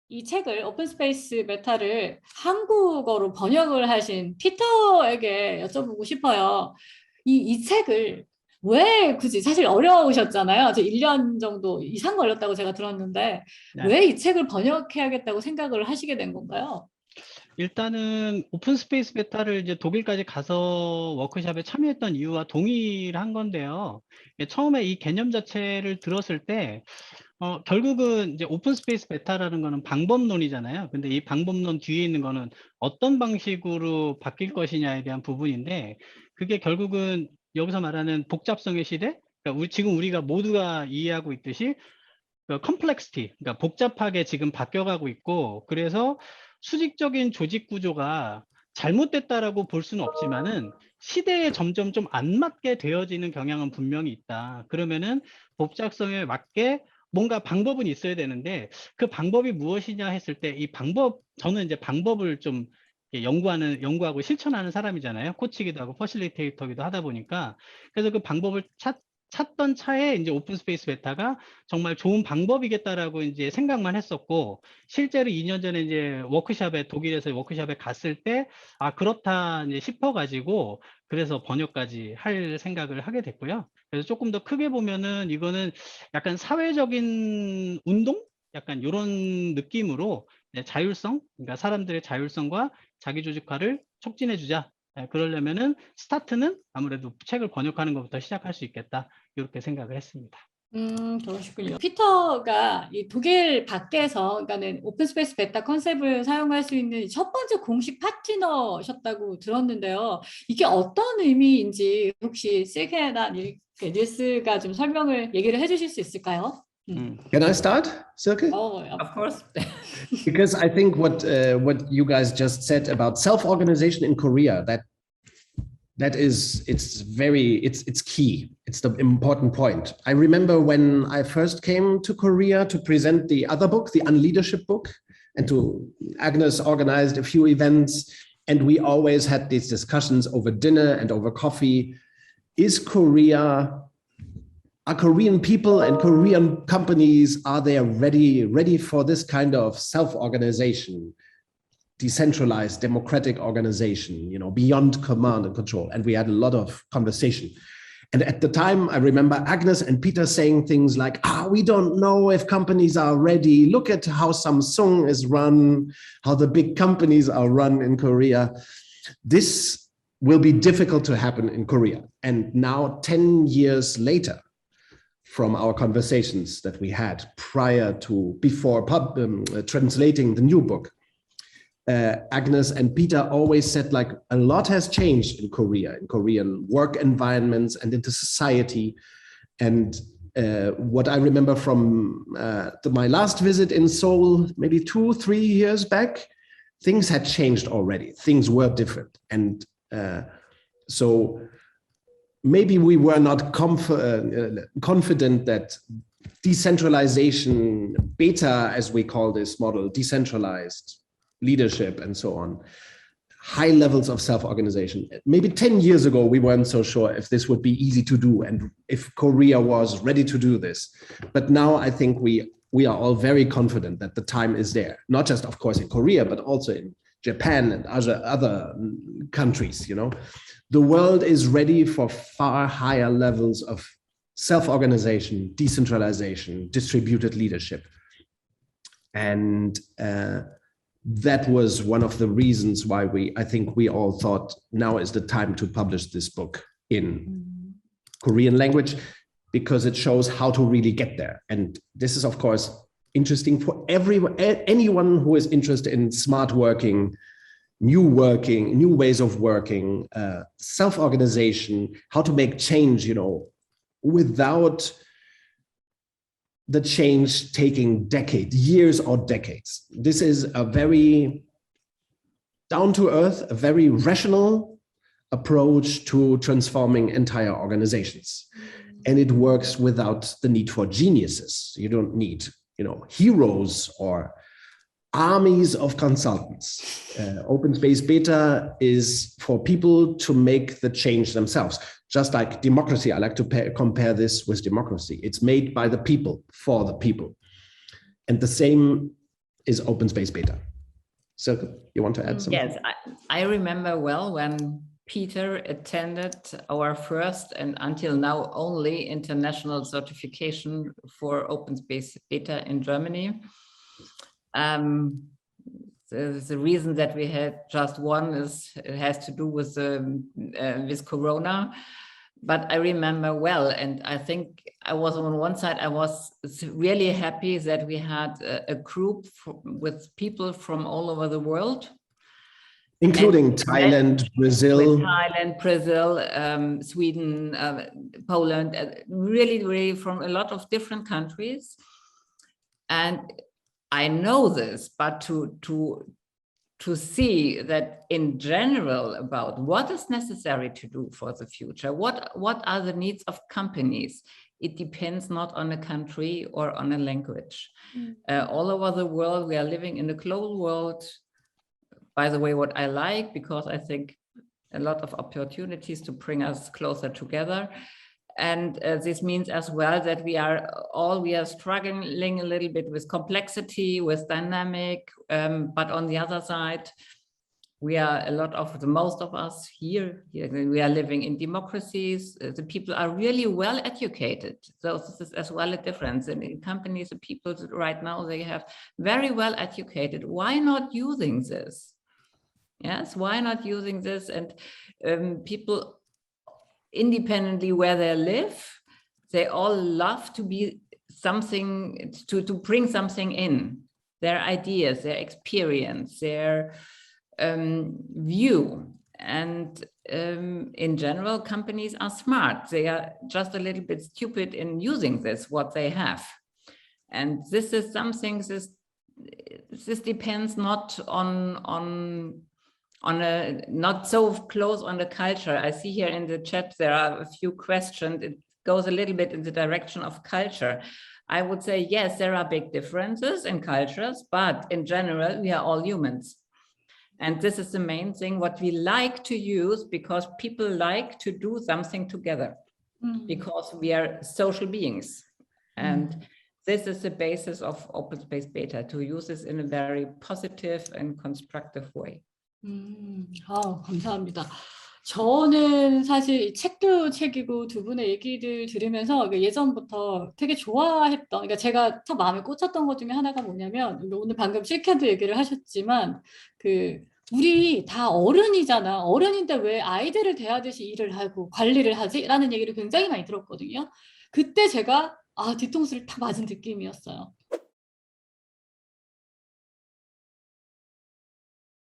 이 책을 오픈스페이스 베타를 한국어로 번역을 하신 피터에게 여쭤보고 싶어요. 이 책을 왜 굳이 사실 어려우셨잖아요. 저 1년 정도 이상 걸렸다고 제가 들었는데 네. 왜 이 책을 번역해야겠다고 생각을 하시게 된 건가요? 일단은 오픈스페이스 베타를 이제 독일까지 가서 워크숍에 참여했던 이유와 동일한 건데요. 처음에 이 개념 자체를 들었을 때 결국은 이제 오픈스페이스 베타라는 거는 방법론이잖아요. 근데 이 방법론 뒤에 있는 거는 어떤 방식으로 바뀔 것이냐에 대한 부분인데, 그게 결국은 여기서 말하는 복잡성의 시대, 그러니까 지금 우리가 모두가 이해하고 있듯이 컴플렉시티, 그러니까 복잡하게 지금 바뀌어가고 있고, 그래서 수직적인 조직 구조가 잘못됐다라고 볼 수는 없지만은 시대에 점점 좀 안 맞게 되어지는 경향은 분명히 있다. 그러면은 복잡성에 맞게 뭔가 방법은 있어야 되는데, 그 방법이 무엇이냐 했을 때, 이 방법, 저는 이제 방법을 좀 연구하고 실천하는 사람이잖아요. 코치기도 하고 퍼실리테이터기도 하다 보니까. 그래서 그 방법을 찾던 차에 이제 오픈스페이스 베타가 정말 좋은 방법이겠다라고 이제 생각만 했었고, 실제로 2년 전에 이제 독일에서 워크숍에 갔을 때, 아, 그렇다 이제 싶어가지고, 그래서 번역까지 할 생각을 하게 됐고요. 그래서 조금 더 크게 보면은 이거는 약간 사회적인 운동? 약간 이런 느낌으로 자율성, 그러니까 사람들의 자율성과 자기조직화를 촉진해주자. 그러려면은 스타트는 아무래도 책을 번역하는 것부터 시작할 수 있겠다. 이렇게 생각을 했습니다. 그러시군요. 피터가 이 독일 밖에서, 그러니까는 오픈스페이스 베타 컨셉을 사용할 수 있는 첫 번째 공식 파트너셨다고 들었는데요. 이게 어떤 의미인지 혹시 실케나 닐스가 좀 얘기를 해주실 수 있을까요? Can I start, Silke? Oh, of course. Because I think what you guys just said about self-organization in Korea, it's key. It's the important point. I remember when I first came to Korea to present the other book, the Unleadership book, and Agnes organized a few events, and we always had these discussions over dinner and over coffee. Are Korean people and Korean companies, are they ready for this kind of self-organization? Decentralized democratic organization, beyond command and control. And we had a lot of conversation. And at the time, I remember Agnes and Peter saying things like, we don't know if companies are ready. Look at how Samsung is run, how the big companies are run in Korea. This will be difficult to happen in Korea. And now 10 years later, from our conversations that we had before translating the new book, Agnes and Peter always said, like, a lot has changed in Korea, in Korean work environments and into society. And what I remember from my last visit in Seoul, maybe 2-3 years back, things had changed already. Things were different. And so maybe we were not confident that decentralization, beta, as we call this model, decentralized leadership and so on, high levels of self-organization. Maybe 10 years ago, we weren't so sure if this would be easy to do and if Korea was ready to do this. But now I think we are all very confident that the time is there, not just, of course, in Korea, but also in Japan and other countries. The world is ready for far higher levels of self-organization, decentralization, distributed leadership. And that was one of the reasons why I think we all thought now is the time to publish this book in Korean language, because it shows how to really get there. And this is, of course, interesting for anyone who is interested in smart working, new ways of working, self-organization, how to make change, without the change taking years or decades. This is a very down-to-earth, a very rational approach to transforming entire organizations. And it works without the need for geniuses. You don't need, heroes or armies of consultants. OpenSpace Beta is for people to make the change themselves. Just like democracy, I like to compare this with democracy. It's made by the people, for the people. And the same is OpenSpace Beta. So you want to add something? Yes, I remember well when Peter attended our first and until now only international certification for OpenSpace Beta in Germany. The reason that we had just one is it has to do with Corona. But I remember well, and I think I was on one side, I was really happy that we had a group with people from all over the world. Including Thailand, Brazil. Thailand, Brazil, Sweden, Poland, really from a lot of different countries. And I know this, but to see that in general about what is necessary to do for the future, what are the needs of companies, it depends not on a country or on a language. All over the world, we are living in a global world. By the way, what I like, because I think a lot of opportunities to bring us closer together. And this means as well that we are struggling a little bit with complexity, with dynamic, but on the other side, we are most of us here, we are living in democracies. The people are really well educated. So this is as well a difference. And in companies, the people right now, they have very well educated. Why not using this? Yes, why not using this? And people, independently where they live, they all love to be something, to bring something in, their ideas, their experience, their view. And in general, companies are smart. They are just a little bit stupid in using this, what they have. And this is something, this depends not not so close on the culture. I see here in the chat, there are a few questions. It goes a little bit in the direction of culture. I would say, yes, there are big differences in cultures, but in general, we are all humans. And this is the main thing, what we like to use, because people like to do something together, because we are social beings. And this is the basis of OpenSpace Beta, to use this in a very positive and constructive way. 감사합니다. 저는 사실 이 책도 책이고 두 분의 얘기를 들으면서 예전부터 되게 좋아했던, 그러니까 제가 참 마음에 꽂혔던 것 중에 하나가 뭐냐면, 오늘 방금 실캐도 얘기를 하셨지만, 우리 다 어른이잖아. 어른인데 왜 아이들을 대하듯이 일을 하고 관리를 하지? 라는 얘기를 굉장히 많이 들었거든요. 그때 제가 뒤통수를 탁 맞은 느낌이었어요.